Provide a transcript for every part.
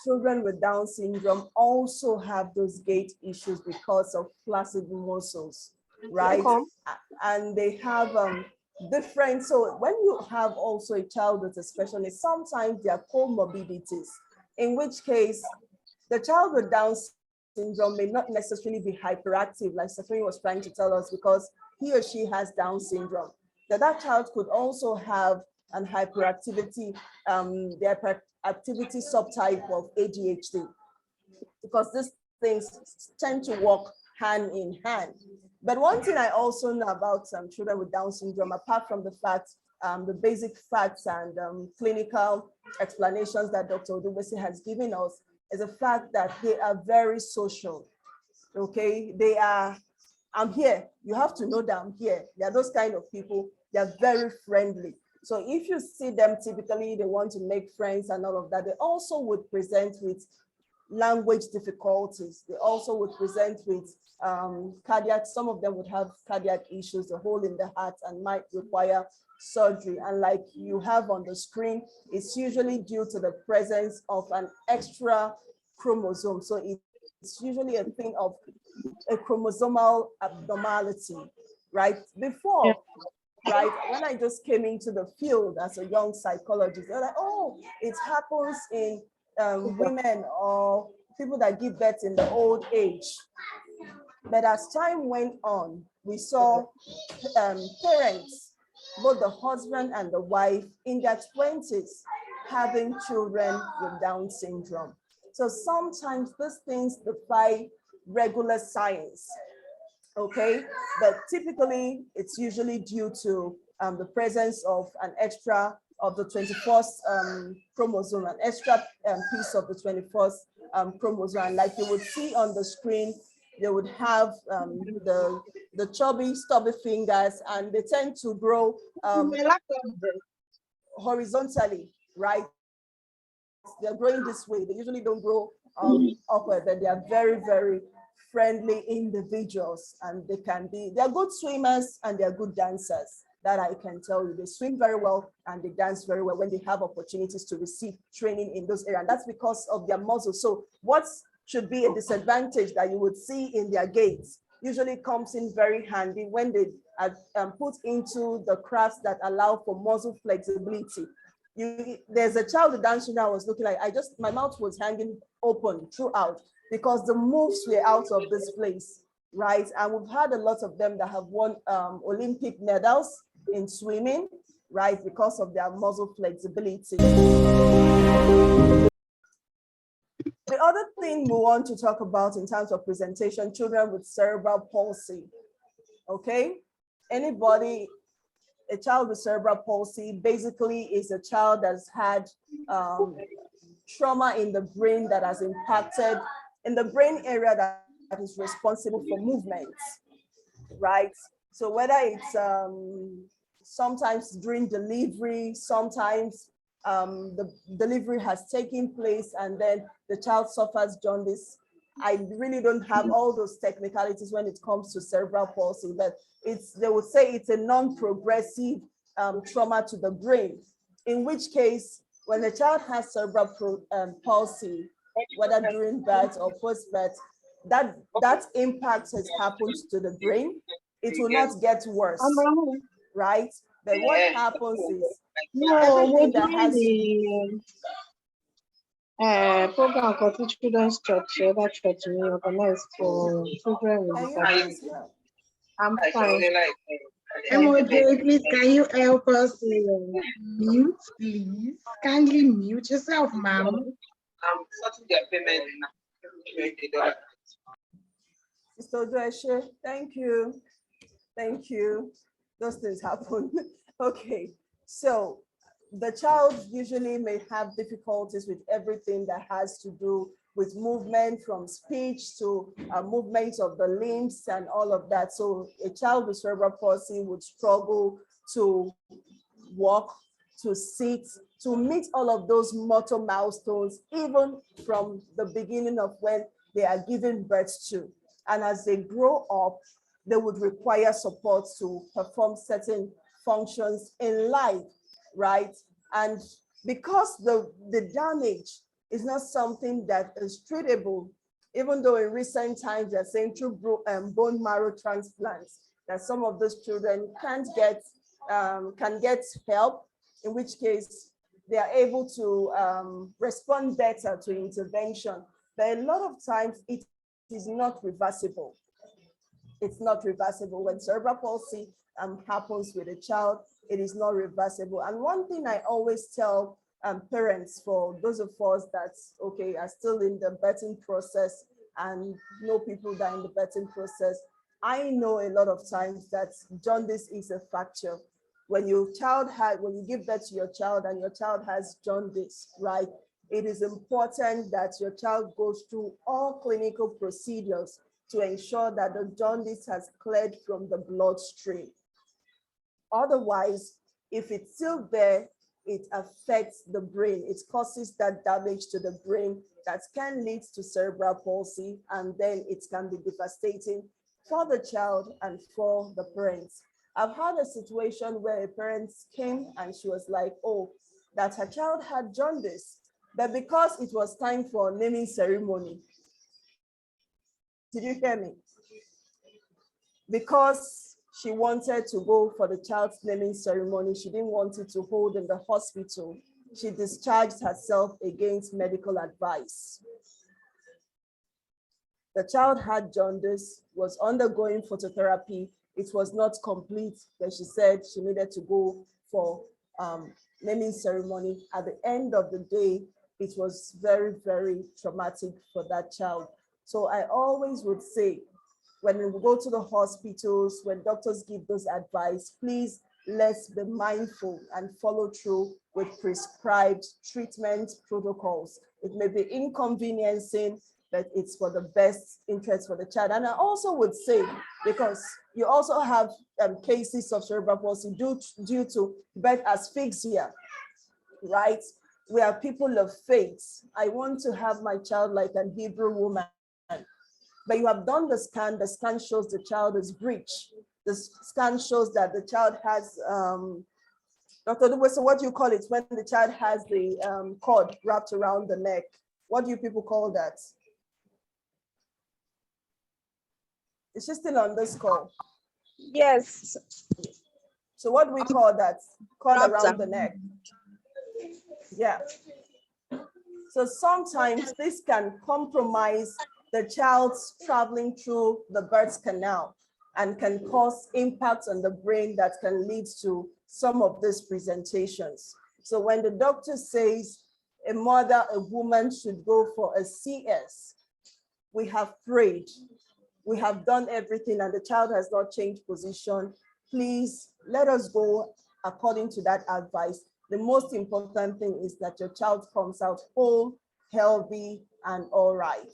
children with Down syndrome also have those gait issues because of flaccid muscles, right? Okay. And they have different, so when you have also a child with a special needs, sometimes there are comorbidities, in which case the child with Down syndrome may not necessarily be hyperactive, like Stephanie was trying to tell us, because he or she has Down syndrome. That child could also have an hyperactivity, the hyperactivity subtype of ADHD, because these things tend to walk hand in hand. But one thing I also know about children with Down syndrome, apart from the fact, the basic facts and clinical explanations that Dr. Odubese has given us, is the fact that they are very social, okay? They are, I'm here, you have to know that I'm here. They are those kind of people, they are very friendly. So if you see them, typically they want to make friends and all of that. They also would present with language difficulties. They also would present with cardiac, some of them would have cardiac issues, a hole in the heart, and might require surgery. And like you have on the screen, it's usually due to the presence of an extra chromosome. So it's usually a thing of a chromosomal abnormality, right? Before, yeah, right, when I just came into the field as a young psychologist, they're like, oh, it happens in women or people that give birth in the old age. But as time went on, we saw parents, both the husband and the wife, in their 20s having children with Down syndrome. So sometimes these things defy regular science, okay? But typically, it's usually due to the presence of an extra of the 21st chromosome, an extra piece of the 21st chromosome. And like you would see on the screen, they would have the chubby, stubby fingers, and they tend to grow horizontally, right? They're growing this way. They usually don't grow upward, but they are very, very friendly individuals, and they're good swimmers and they're good dancers. That I can tell you. They swim very well and they dance very well when they have opportunities to receive training in those areas. And that's because of their muscles. So what should be a disadvantage that you would see in their gaits usually comes in very handy when they are put into the crafts that allow for muscle flexibility. There's a child with Down syndrome I was looking like, my mouth was hanging open throughout because the moves were out of this place, right? And we've had a lot of them that have won Olympic medals in swimming, right, because of their muscle flexibility. The other thing we want to talk about in terms of presentation, children with cerebral palsy, okay? Anybody, a child with cerebral palsy basically is a child that's had trauma in the brain that has impacted, in the brain area that is responsible for movements, right? So whether it's sometimes during delivery, sometimes the delivery has taken place and then the child suffers jaundice. I really don't have all those technicalities when it comes to cerebral palsy, but they would say it's a non-progressive trauma to the brain, in which case, when the child has cerebral palsy, whether during birth or post-birth, that impact has happened to the brain. It will not get worse, right? But what happens is everything that has program for children's church, that church we organized for children with disabilities. I'm fine. MOJ, please, can you help us mute, please? Kindly mute yourself, ma'am. I'm sorting their payment now. Mr. Odreshe, thank you. Thank you. Those things happen. Okay, so the child usually may have difficulties with everything that has to do with movement, from speech to movement of the limbs and all of that. So a child with cerebral palsy would struggle to walk, to sit, to meet all of those motor milestones, even from the beginning of when they are given birth to. And as they grow up, they would require support to perform certain functions in life, right? And because the damage It's not something that is treatable, even though in recent times they're saying through bone marrow transplants that some of those children can get help, in which case they are able to respond better to intervention. But a lot of times it is not reversible. It's not reversible. When cerebral palsy happens with a child, it is not reversible. And one thing I always tell parents, for those of us that, okay, are still in the birthing process and know people that are in the birthing process, I know a lot of times that jaundice is a factor. When you give birth to your child and your child has jaundice, right? It is important that your child goes through all clinical procedures to ensure that the jaundice has cleared from the bloodstream. Otherwise, if it's still there, it affects the brain. It causes that damage to the brain that can lead to cerebral palsy, and then it can be devastating for the child and for the parents. I've had a situation where a parent came and she was like, oh, that her child had jaundice, but because it was time for naming ceremony, did you hear me? Because she wanted to go for the child's naming ceremony, she didn't want it to hold in the hospital. She discharged herself against medical advice. The child had jaundice, was undergoing phototherapy. It was not complete, but she said she needed to go for naming ceremony. At the end of the day, it was very, very traumatic for that child. So I always would say, when we go to the hospitals, when doctors give those advice, please let's be mindful and follow through with prescribed treatment protocols. It may be inconveniencing, but it's for the best interest for the child. And I also would say, because you also have cases of cerebral palsy due to birth asphyxia, right? We are people of faith. I want to have my child like an Hebrew woman. But you have done the scan shows the child is breech. The scan shows that the child has, Dr. Dube, so what do you call it when the child has the cord wrapped around the neck? What do you people call that? Is she still on this call? Yes. So what do we call that? Cord around the neck. Yeah. So sometimes this can compromise the child's traveling through the birth canal and can cause impact on the brain that can lead to some of these presentations. So when the doctor says a mother, a woman should go for a CS, we have prayed, we have done everything, and the child has not changed position. Please let us go according to that advice. The most important thing is that your child comes out whole, healthy, and all right.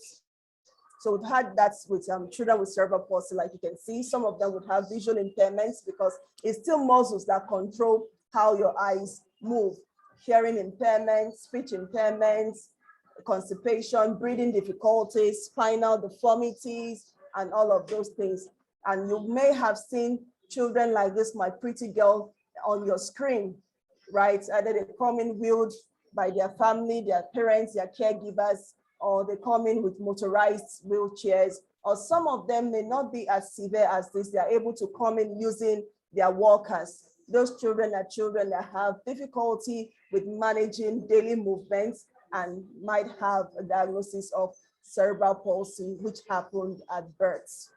So we've had that with children with cerebral palsy. Like you can see, some of them would have visual impairments because it's still muscles that control how your eyes move. Hearing impairments, speech impairments, constipation, breathing difficulties, spinal deformities, and all of those things. And you may have seen children like this, my pretty girl, on your screen, right? Either they come in wheeled by their family, their parents, their caregivers, or they come in with motorized wheelchairs, or some of them may not be as severe as this. They are able to come in using their walkers. Those children are children that have difficulty with managing daily movements and might have a diagnosis of cerebral palsy, which happened at birth.